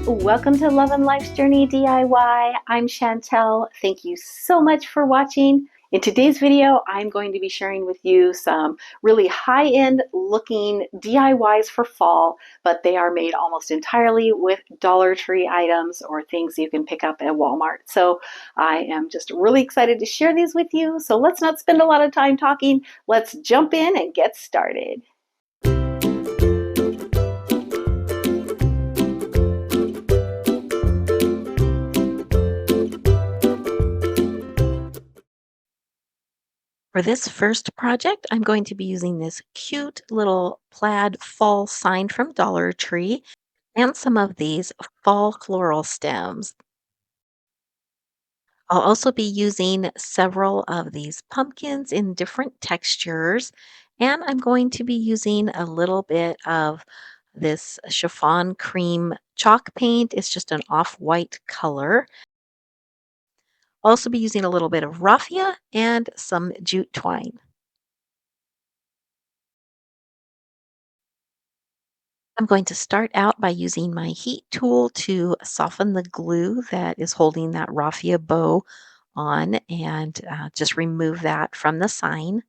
Welcome to Love and Life's Journey DIY. I'm Chantel. Thank you so much for watching. In today's video, I'm going to be sharing with you some really high-end looking DIYs for fall, but they are made almost entirely with Dollar Tree items or things you can pick up at Walmart. So I am just really excited to share these with you. So let's not spend a lot of time talking. Let's jump in and get started. For this first project, I'm going to be using this cute little plaid fall sign from Dollar Tree and some of these fall floral stems. I'll also be using several of these pumpkins in different textures, and I'm going to be using a little bit of this chiffon cream chalk paint. It's just an off-white color. I'll also be using a little bit of raffia and some jute twine. I'm going to start out by using my heat tool to soften the glue that is holding that raffia bow on and just remove that from the sign.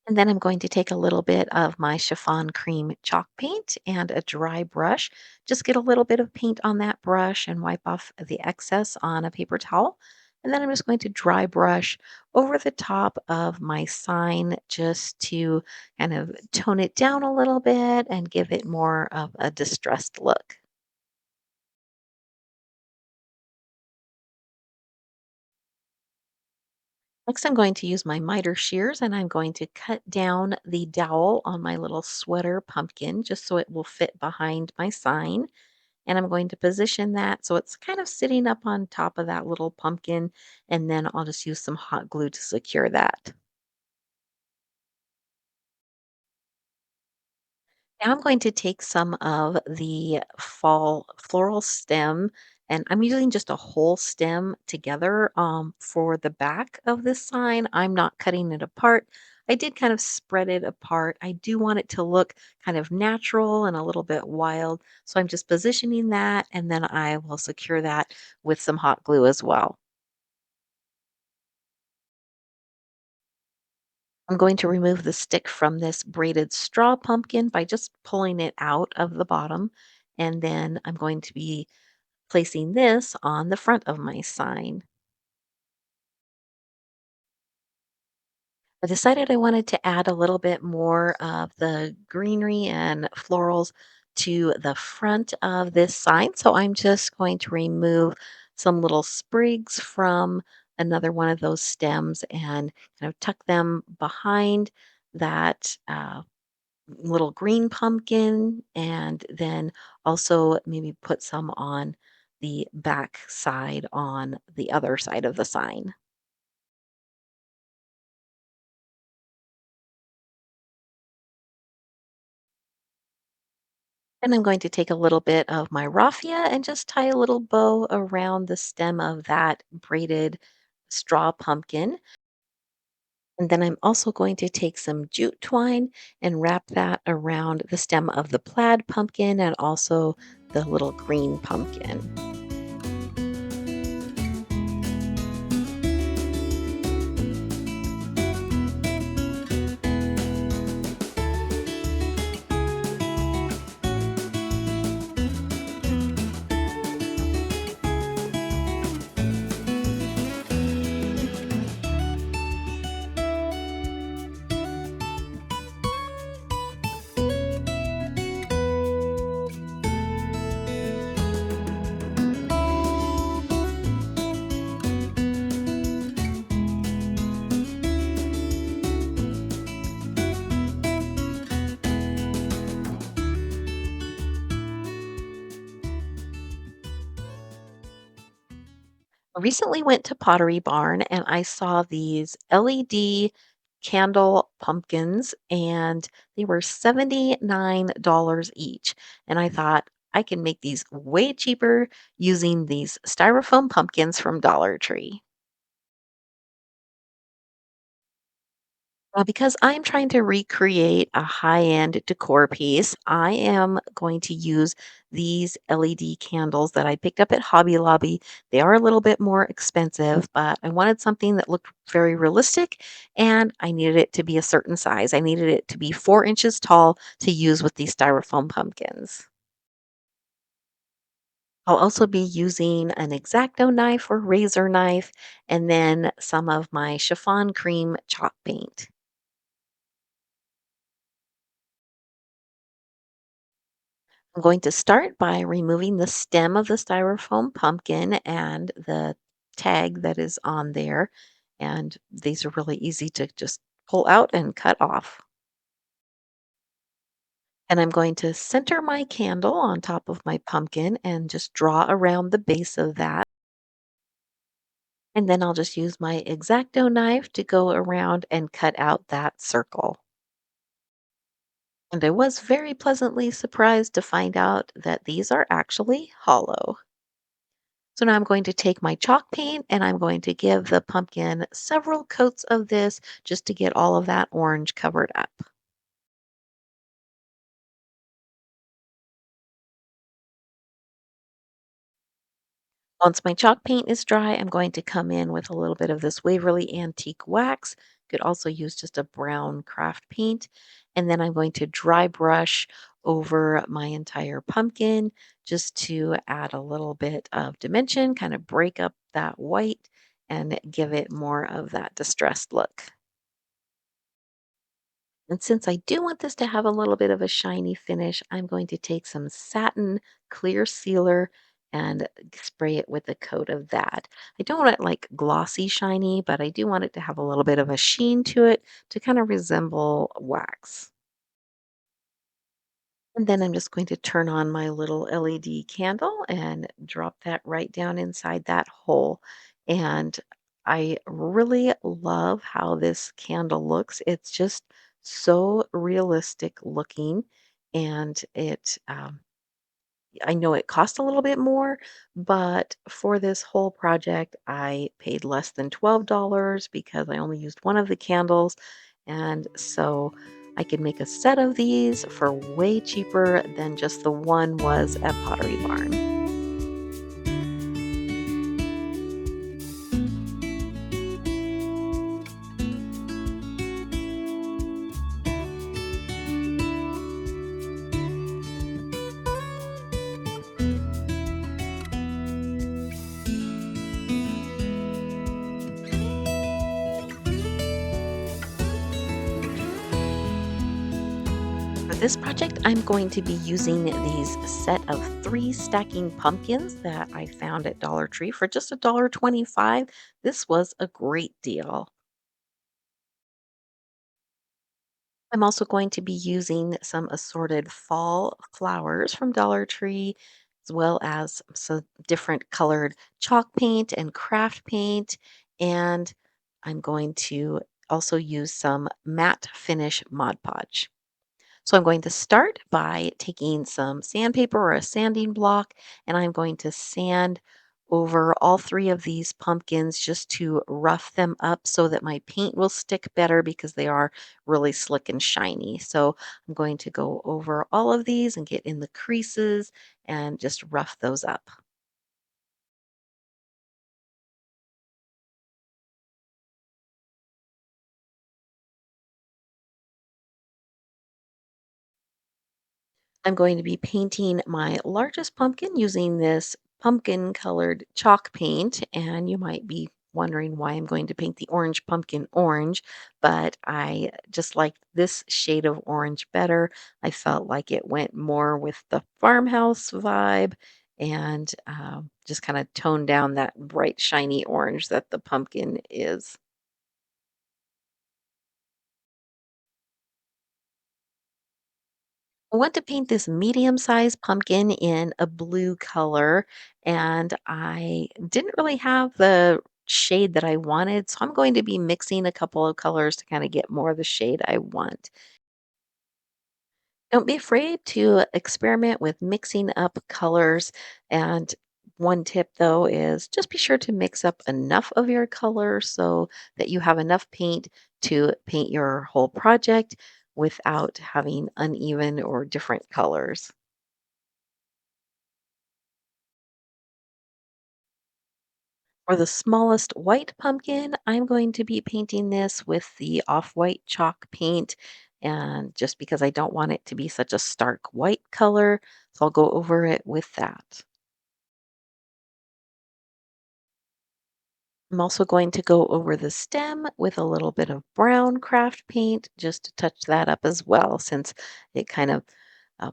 And then I'm going to take a little bit of my chiffon cream chalk paint and a dry brush. Just get a little bit of paint on that brush and wipe off the excess on a paper towel. And then I'm just going to dry brush over the top of my sign just to kind of tone it down a little bit and give it more of a distressed look. Next, I'm going to use my miter shears and I'm going to cut down the dowel on my little sweater pumpkin just so it will fit behind my sign. And I'm going to position that so it's kind of sitting up on top of that little pumpkin. And then I'll just use some hot glue to secure that. Now I'm going to take some of the fall floral stem and I'm using just a whole stem together for the back of this sign. I'm not cutting it apart. I did kind of spread it apart. I do want it to look kind of natural and a little bit wild. So I'm just positioning that and then I will secure that with some hot glue as well. I'm going to remove the stick from this braided straw pumpkin by just pulling it out of the bottom. And then I'm going to be placing this on the front of my sign. I decided I wanted to add a little bit more of the greenery and florals to the front of this sign. So I'm just going to remove some little sprigs from another one of those stems and kind of tuck them behind that little green pumpkin and then also maybe put some on the back side on the other side of the sign. And I'm going to take a little bit of my raffia and just tie a little bow around the stem of that braided straw pumpkin. And then I'm also going to take some jute twine and wrap that around the stem of the plaid pumpkin and also the little green pumpkin. I recently went to Pottery Barn and I saw these LED candle pumpkins and they were $79 each. And I thought I can make these way cheaper using these styrofoam pumpkins from Dollar Tree. Because I'm trying to recreate a high-end decor piece, I am going to use these LED candles that I picked up at Hobby Lobby. They are a little bit more expensive, but I wanted something that looked very realistic and I needed it to be a certain size. I needed it to be 4 inches tall to use with these styrofoam pumpkins. I'll also be using an X-Acto knife or razor knife and then some of my chiffon cream chalk paint. I'm going to start by removing the stem of the styrofoam pumpkin and the tag that is on there. And these are really easy to just pull out and cut off. And I'm going to center my candle on top of my pumpkin and just draw around the base of that. And then I'll just use my X-Acto knife to go around and cut out that circle. And I was very pleasantly surprised to find out that these are actually hollow. So now I'm going to take my chalk paint and I'm going to give the pumpkin several coats of this just to get all of that orange covered up. Once my chalk paint is dry, I'm going to come in with a little bit of this Waverly Antique Wax. Could also use just a brown craft paint. And then I'm going to dry brush over my entire pumpkin just to add a little bit of dimension, kind of break up that white and give it more of that distressed look. And since I do want this to have a little bit of a shiny finish, I'm going to take some satin clear sealer and spray it with a coat of that. I don't want it like glossy shiny, but I do want it to have a little bit of a sheen to it to kind of resemble wax. And then I'm just going to turn on my little LED candle and drop that right down inside that hole. And I really love how this candle looks. It's just so realistic looking. And I know it cost a little bit more, but for this whole project, I paid less than $12 because I only used one of the candles. And so I could make a set of these for way cheaper than just the one was at Pottery Barn. For this project, I'm going to be using these set of 3 stacking pumpkins that I found at Dollar Tree for just $1.25. This was a great deal. I'm also going to be using some assorted fall flowers from Dollar Tree, as well as some different colored chalk paint and craft paint. And I'm going to also use some matte finish Mod Podge. So I'm going to start by taking some sandpaper or a sanding block, and I'm going to sand over all 3 of these pumpkins just to rough them up so that my paint will stick better because they are really slick and shiny. So I'm going to go over all of these and get in the creases and just rough those up. I'm going to be painting my largest pumpkin using this pumpkin colored chalk paint. And you might be wondering why I'm going to paint the orange pumpkin orange, but I just liked this shade of orange better. I felt like it went more with the farmhouse vibe and just kind of toned down that bright, shiny orange that the pumpkin is. I want to paint this medium-sized pumpkin in a blue color, and I didn't really have the shade that I wanted, so I'm going to be mixing a couple of colors to kind of get more of the shade I want. Don't be afraid to experiment with mixing up colors and One tip though is just be sure to mix up enough of your color so that you have enough paint to paint your whole project without having uneven or different colors. For the smallest white pumpkin, I'm going to be painting this with the off-white chalk paint, and just because I don't want it to be such a stark white color, so I'll go over it with that. I'm also going to go over the stem with a little bit of brown craft paint just to touch that up as well, since it kind of um,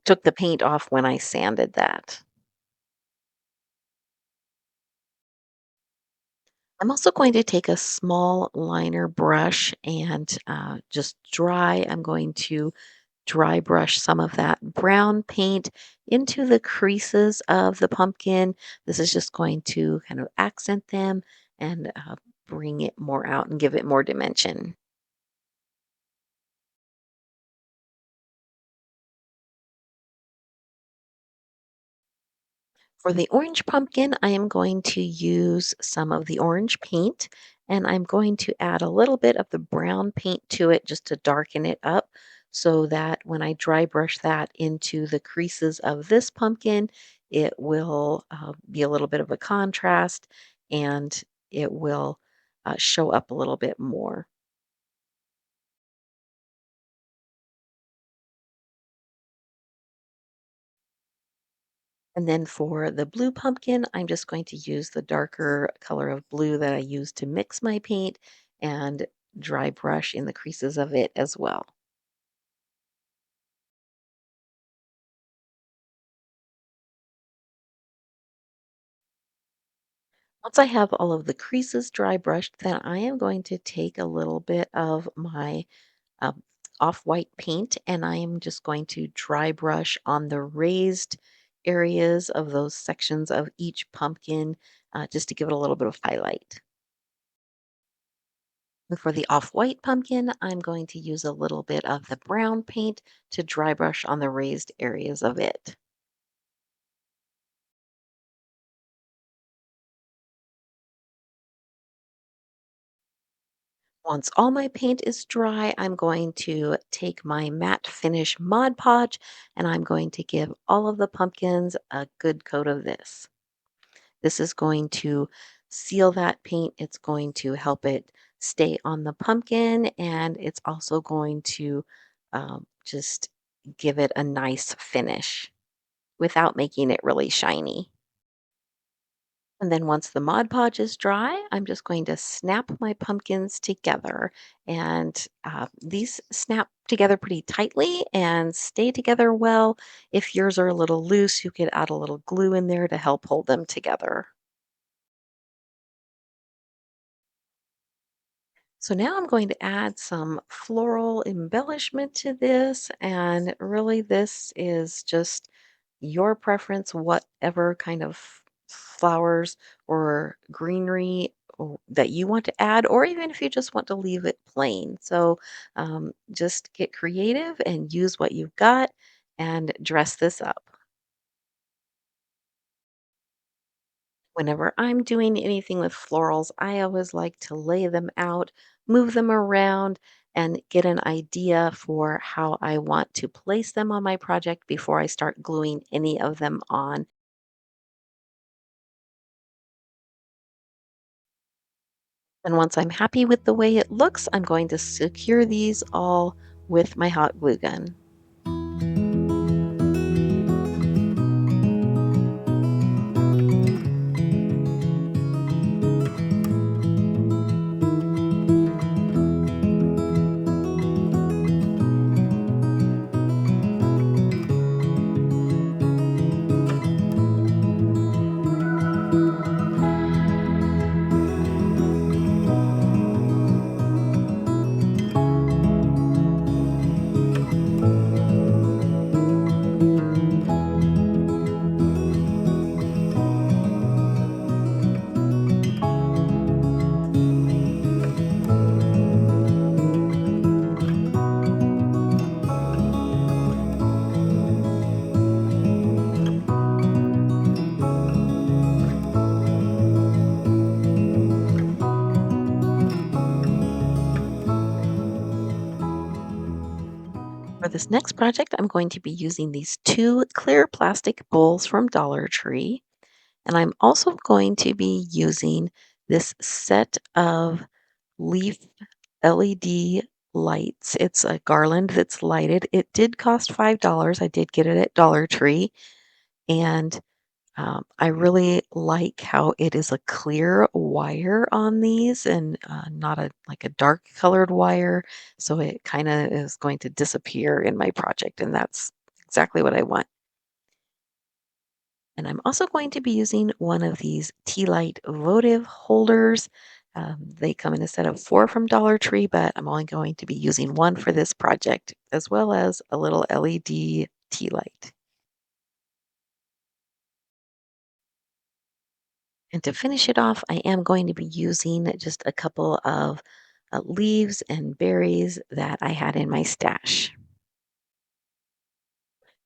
took the paint off when I sanded that. I'm also going to take a small liner brush and I'm going to dry brush some of that brown paint into the creases of the pumpkin. This is just going to kind of accent them and bring it more out and give it more dimension. For the orange pumpkin, I am going to use some of the orange paint and I'm going to add a little bit of the brown paint to it just to darken it up so that when I dry brush that into the creases of this pumpkin, it will be a little bit of a contrast and it will show up a little bit more. And then for the blue pumpkin, I'm just going to use the darker color of blue that I used to mix my paint and dry brush in the creases of it as well. Once I have all of the creases dry brushed, then I am going to take a little bit of my um, off-white paint and I am just going to dry brush on the raised areas of those sections of each pumpkin just to give it a little bit of highlight. And for the off-white pumpkin, I'm going to use a little bit of the brown paint to dry brush on the raised areas of it. Once all my paint is dry, I'm going to take my matte finish Mod Podge and I'm going to give all of the pumpkins a good coat of this. This is going to seal that paint. It's going to help it stay on the pumpkin and it's also going to just give it a nice finish without making it really shiny. And then once the Mod Podge is dry, I'm just going to snap my pumpkins together. And these snap together pretty tightly and stay together well. If yours are a little loose, you could add a little glue in there to help hold them together. So now I'm going to add some floral embellishment to this. And really, this is just your preference, whatever kind of flowers or greenery that you want to add, or even if you just want to leave it plain. So just get creative and use what you've got and dress this up. Whenever I'm doing anything with florals, I always like to lay them out, move them around, and get an idea for how I want to place them on my project before I start gluing any of them on. And once I'm happy with the way it looks, I'm going to secure these all with my hot glue gun. This next project, I'm going to be using these two clear plastic bowls from Dollar Tree. And I'm also going to be using this set of leaf LED lights. It's a garland that's lighted. It did cost $5. I did get it at Dollar Tree. And I really like how it is a clear wire on these and not a like a dark colored wire. So it kind of is going to disappear in my project, and that's exactly what I want. And I'm also going to be using one of these tea light votive holders. They come in a set of four from Dollar Tree, but I'm only going to be using one for this project, as well as a little LED tea light. And to finish it off, I am going to be using just a couple of leaves and berries that I had in my stash.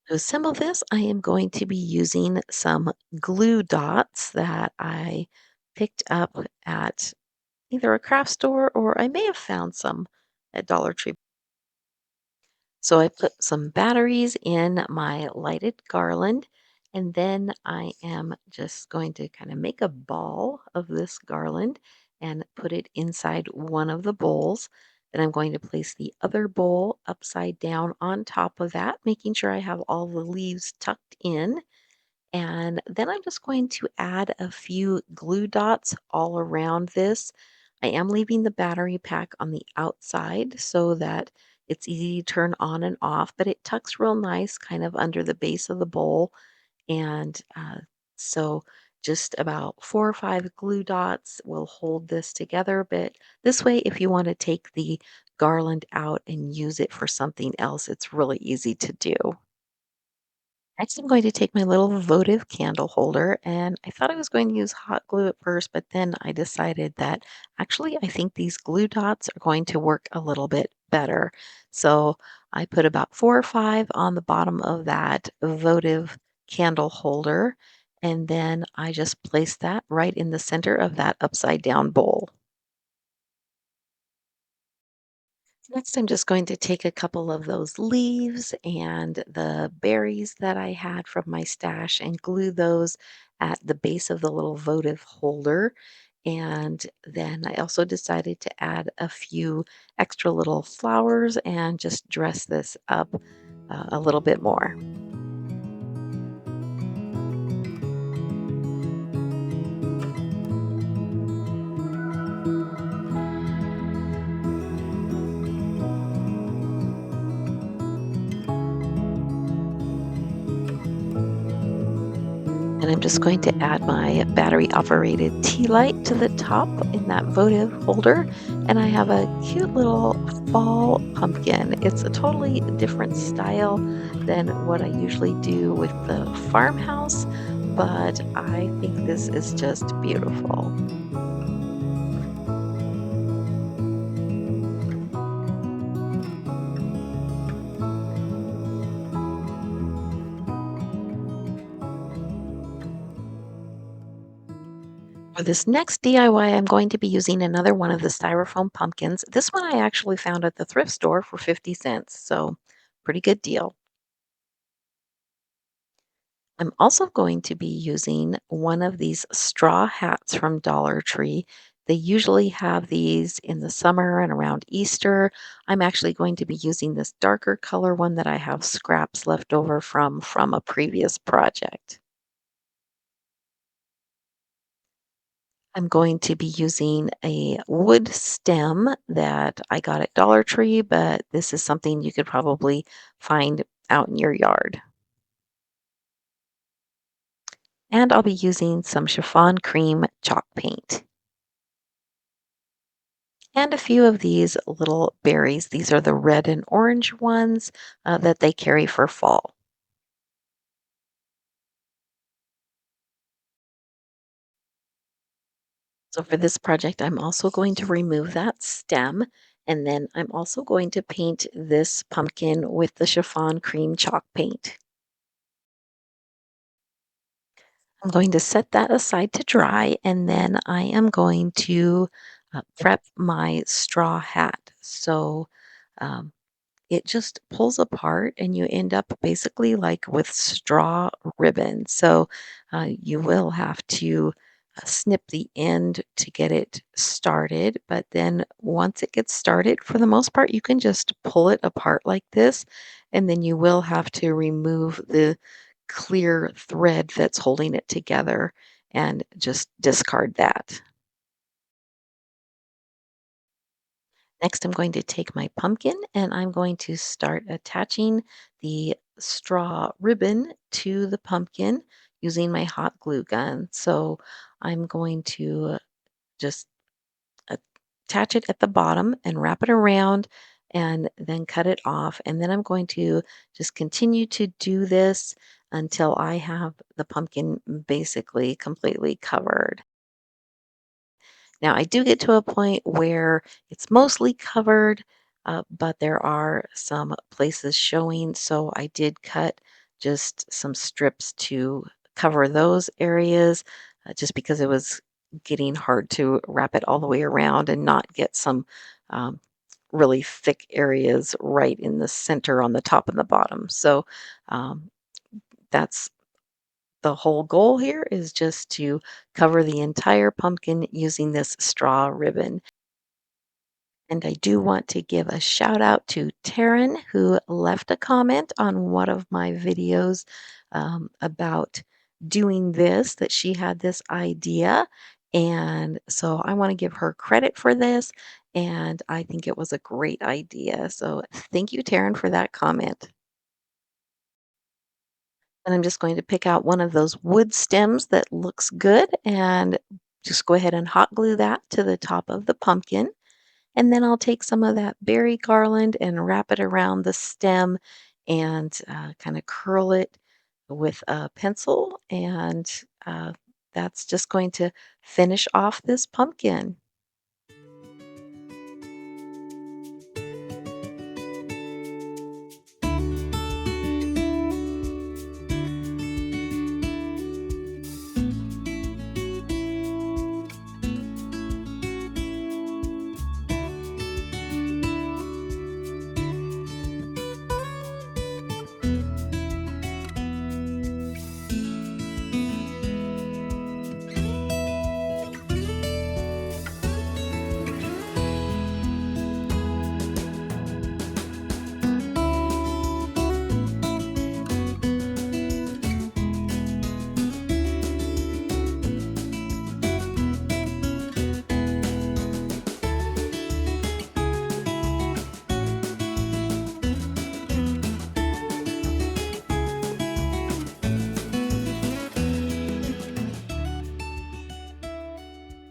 To assemble this, I am going to be using some glue dots that I picked up at either a craft store or I may have found some at Dollar Tree. So I put some batteries in my lighted garland, and then I am just going to kind of make a ball of this garland and put it inside one of the bowls. Then I'm going to place the other bowl upside down on top of that, making sure I have all the leaves tucked in. And then I'm just going to add a few glue dots all around this. I am leaving the battery pack on the outside so that it's easy to turn on and off, but it tucks real nice kind of under the base of the bowl. And so just about four or five glue dots will hold this together. But this way, if you want to take the garland out and use it for something else, it's really easy to do. Next, I'm going to take my little votive candle holder, and I thought I was going to use hot glue at first, but then I decided that actually I think these glue dots are going to work a little bit better. So I put about four or five on the bottom of that votive candle holder, and then I just placed that right in the center of that upside down bowl. Next, I'm just going to take a couple of those leaves and the berries that I had from my stash and glue those at the base of the little votive holder. And then I also decided to add a few extra little flowers and just dress this up a little bit more. And I'm just going to add my battery operated tea light to the top in that votive holder. And I have a cute little fall pumpkin. It's a totally different style than what I usually do with the farmhouse, but I think this is just beautiful. For this next DIY, I'm going to be using another one of the styrofoam pumpkins. This one I actually found at the thrift store for 50 cents, so pretty good deal. I'm also going to be using one of these straw hats from Dollar Tree. They usually have these in the summer and around Easter. I'm actually going to be using this darker color one that I have scraps left over from a previous project. I'm going to be using a wood stem that I got at Dollar Tree, but this is something you could probably find out in your yard. And I'll be using some chiffon cream chalk paint. And a few of these little berries. These are the red and orange ones that they carry for fall. So for this project, I'm also going to remove that stem. And then I'm also going to paint this pumpkin with the chiffon cream chalk paint. I'm going to set that aside to dry, and then I am going to prep my straw hat. So um, it just pulls apart and you end up basically like with straw ribbon. So you will have to snip the end to get it started. But then once it gets started, for the most part, you can just pull it apart like this. And then you will have to remove the clear thread that's holding it together and just discard that. Next, I'm going to take my pumpkin and I'm going to start attaching the straw ribbon to the pumpkin using my hot glue gun. So I'm going to just attach it at the bottom and wrap it around and then cut it off. And then I'm going to just continue to do this until I have the pumpkin basically completely covered. Now, I do get to a point where it's mostly covered, but there are some places showing. So I did cut just some strips to cover those areas just because it was getting hard to wrap it all the way around and not get some um, really thick areas right in the center on the top and the bottom. So um, that's the whole goal here is just to cover the entire pumpkin using this straw ribbon. And I do want to give a shout out to Taryn, who left a comment on one of my videos about doing this, that she had this idea. And so I want to give her credit for this. And I think it was a great idea. So thank you, Taryn, for that comment. And I'm just going to pick out one of those wood stems that looks good and just go ahead and hot glue that to the top of the pumpkin. And then I'll take some of that berry garland and wrap it around the stem and kind of curl it with a pencil. And that's just going to finish off this pumpkin.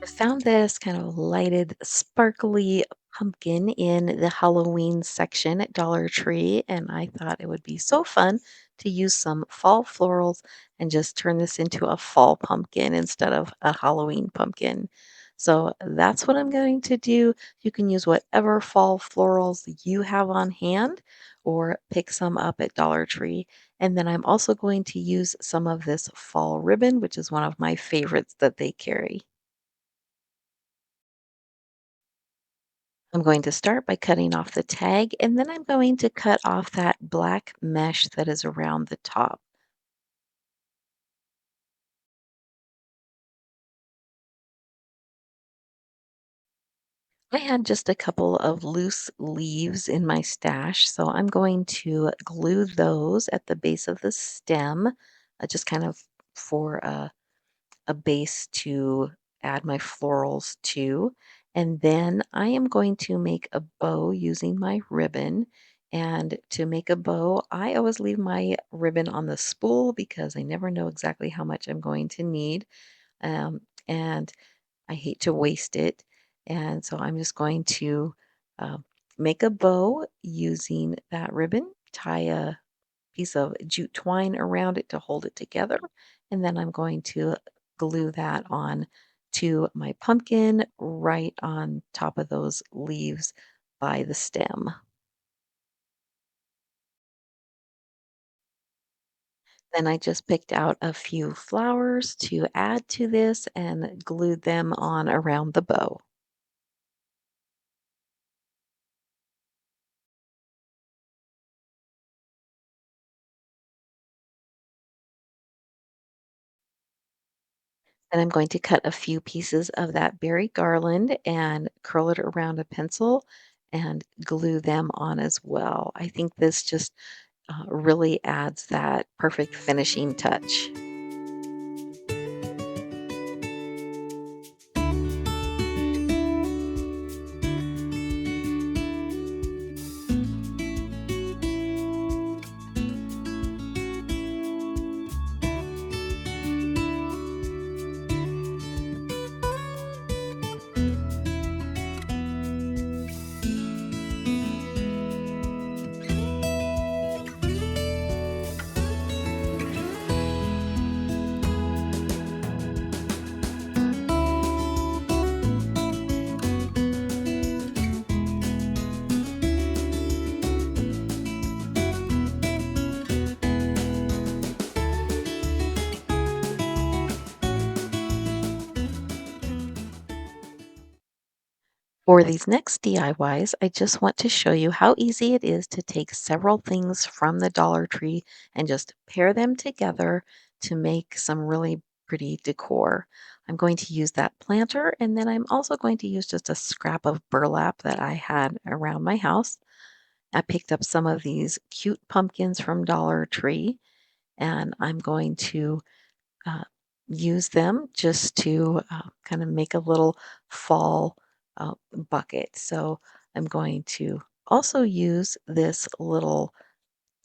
I found this kind of lighted, sparkly pumpkin in the Halloween section at Dollar Tree, and I thought it would be so fun to use some fall florals and just turn this into a fall pumpkin instead of a Halloween pumpkin. So that's what I'm going to do. You can use whatever fall florals you have on hand or pick some up at Dollar Tree. And then I'm also going to use some of this fall ribbon, which is one of my favorites that they carry. I'm going to start by cutting off the tag, and then I'm going to cut off that black mesh that is around the top. I had just a couple of loose leaves in my stash, so I'm going to glue those at the base of the stem, just kind of for a base to add my florals to. And then I am going to make a bow using my ribbon. And to make a bow, I always leave my ribbon on the spool because I never know exactly how much I'm going to need. And I hate to waste it. And so I'm just going to uh, make a bow using that ribbon, tie a piece of jute twine around it to hold it together. And then I'm going to glue that on to my pumpkin right on top of those leaves by the stem. Then I just picked out a few flowers to add to this and glued them on around the bow. Then I'm going to cut a few pieces of that berry garland and curl it around a pencil and glue them on as well. I think this just really adds that perfect finishing touch. For these next DIYs, I just want to show you how easy it is to take several things from the Dollar Tree and just pair them together to make some really pretty decor. I'm going to use that planter, and then I'm also going to use just a scrap of burlap that I had around my house. I picked up some of these cute pumpkins from Dollar Tree, and I'm going to uh, use them just to kind of make a little fall bucket. So I'm going to also use this little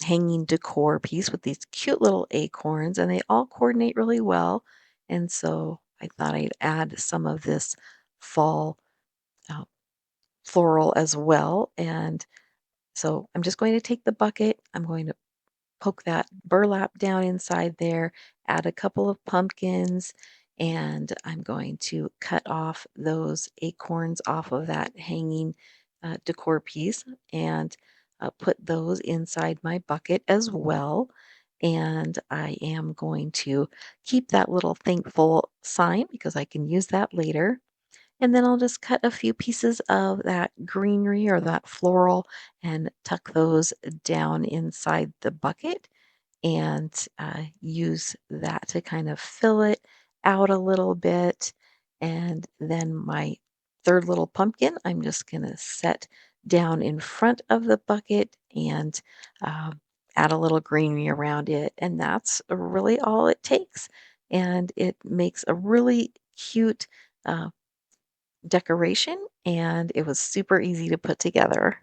hanging decor piece with these cute little acorns, and they all coordinate really well. And so I thought I'd add some of this fall uh, floral as well. And so I'm just going to take the bucket, I'm going to poke that burlap down inside there, add a couple of pumpkins, and I'm going to cut off those acorns off of that hanging decor piece and put those inside my bucket as well. And I am going to keep that little thankful sign because I can use that later. And then I'll just cut a few pieces of that greenery or that floral and tuck those down inside the bucket and use that to kind of fill it out a little bit. And then my third little pumpkin, I'm just going to set down in front of the bucket and uh, add a little greenery around it. And that's really all it takes. And it makes a really cute uh, decoration, and it was super easy to put together.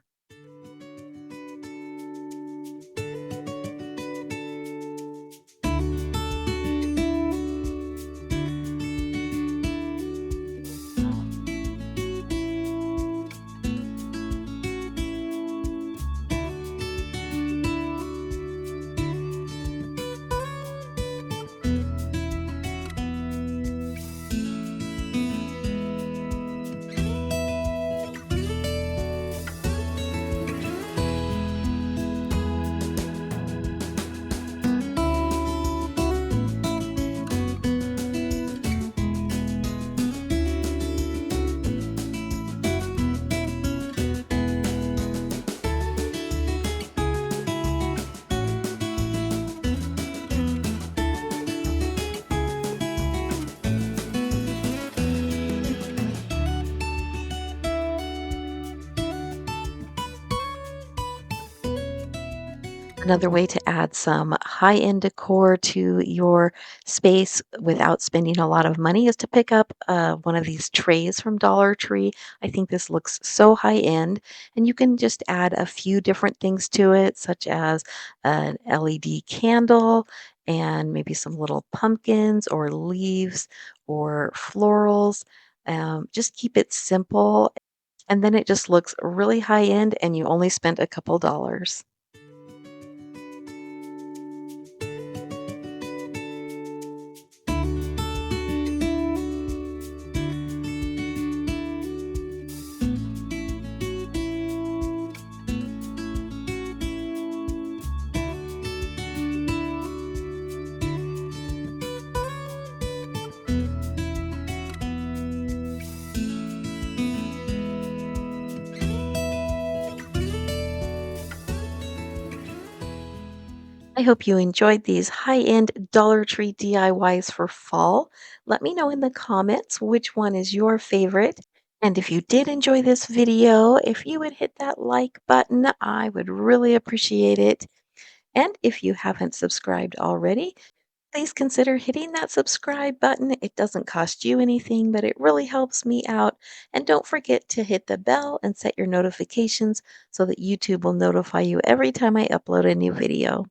Another way to add some high-end decor to your space without spending a lot of money is to pick up one of these trays from Dollar Tree. I think this looks so high-end, and you can just add a few different things to it, such as an LED candle and maybe some little pumpkins or leaves or florals. Just keep it simple, and then it just looks really high-end, and you only spent a couple dollars. I hope you enjoyed these high-end Dollar Tree DIYs for fall. Let me know in the comments which one is your favorite. And if you did enjoy this video, if you would hit that like button, I would really appreciate it. And if you haven't subscribed already, please consider hitting that subscribe button. It doesn't cost you anything, but it really helps me out. And don't forget to hit the bell and set your notifications so that YouTube will notify you every time I upload a new video.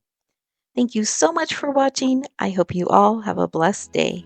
Thank you so much for watching. I hope you all have a blessed day.